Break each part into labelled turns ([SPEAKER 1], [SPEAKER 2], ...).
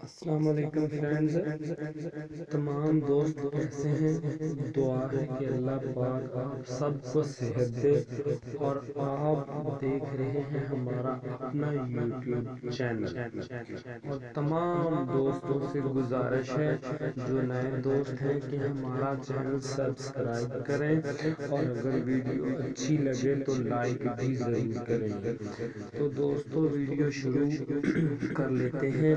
[SPEAKER 1] السلام علیکم فرینڈز، تمام دوست کیسے ہیں؟ دعا ہے کہ اللہ پاک آپ سب کو صحت دے، اور آپ دیکھ رہے ہیں ہمارا اپنا یوٹیوب چینل، اور تمام دوستوں سے گزارش ہے جو نئے دوست ہیں کہ ہمارا چینل سبسکرائب کریں، اور اگر ویڈیو اچھی لگے تو لائک بھی ضرور کریں۔ تو دوستو ویڈیو شروع کر لیتے ہیں،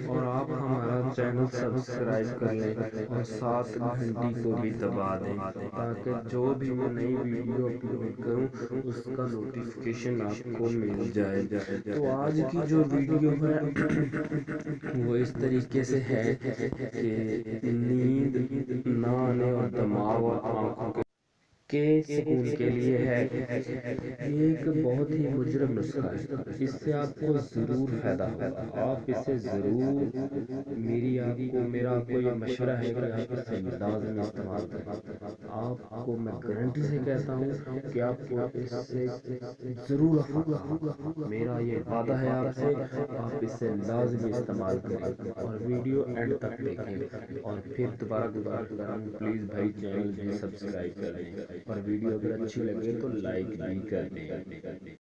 [SPEAKER 1] اور آپ ہمارا چینل سبسکرائب کر لیں اور ساتھ گھنٹی کو بھی دبا دیں تاکہ جو بھی میں نئی ویڈیو اپلوڈ کروں اس کا نوٹیفیکیشن آپ کو مل جائے۔ تو آج کی جو ویڈیو ہے وہ اس طریقے سے ہے کہ نیند نہ آنے اور دماغ اور آنکھوں کے سکون کے لیے ہے۔ یہ ایک بہت ہی مجرب نسخہ ہے، اس سے آپ کو ضرور فائدہ ہوگا، آپ اسے ضرور میرا آپ کو یہ مشورہ ہے کہ آپ اسے لازم استعمال کریں۔ آپ کو میں گارنٹی سے کہتا ہوں کہ آپ کو اس سے ضرور افادہ ہوگا، میرا یہ وعدہ ہے آپ سے۔ آپ اسے لازمی استعمال کریں اور ویڈیو اینڈ تک دیکھیں، اور پھر دوبارہ کہتا ہوں پلیز بھائی چینل بھی سبسکرائب کر دیں، اور ویڈیو اگر اچھی لگے تو لائک بھی کر دیں۔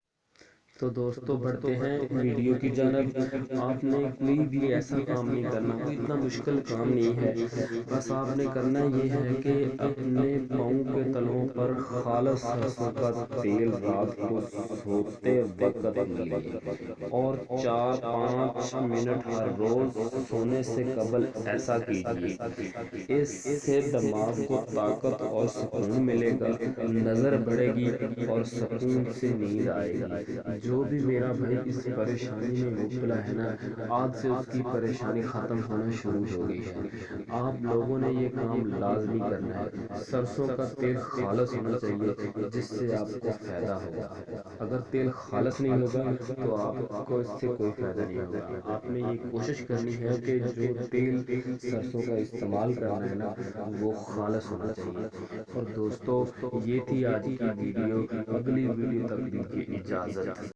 [SPEAKER 1] تو دوستو بڑھتے ہیں ویڈیو کی جانب۔ آپ نے کوئی بھی ایسا کام نہیں کرنا، کوئی اتنا مشکل کام نہیں ہے، بس آپ نے کرنا یہ ہے کہ اپنے پاؤں کے تلوؤں پر خالص سرسوں کا تیل رات کو سوتے وقت لیجیے، اور 4-5 منٹ ہر روز سونے سے قبل ایسا کیجیے۔ اس سے دماغ کو طاقت اور سکون ملے گا، نظر بڑھے گی اور سکون سے نیند آئے گی۔ جو بھی میرا بھائی اس پریشانی میں مبتلا ہے نا، آج سے اس کی پریشانی ختم ہونا شروع ہو گئی ہے۔ آپ لوگوں نے یہ کام لازمی کرنا ہے۔ سرسوں کا تیل خالص ہونا چاہیے جس سے آپ کو فائدہ ہوگا۔ اگر تیل خالص نہیں ہوگا تو آپ کو اس سے کوئی فائدہ نہیں ہوگا۔ آپ نے یہ کوشش کرنی ہے کہ جو تیل سرسوں کا استعمال کرنا ہے نا وہ خالص ہونا چاہیے۔ اور دوستو یہ تھی آج کی ویڈیو، اگلی ویڈیو تک دیجیے اجازت۔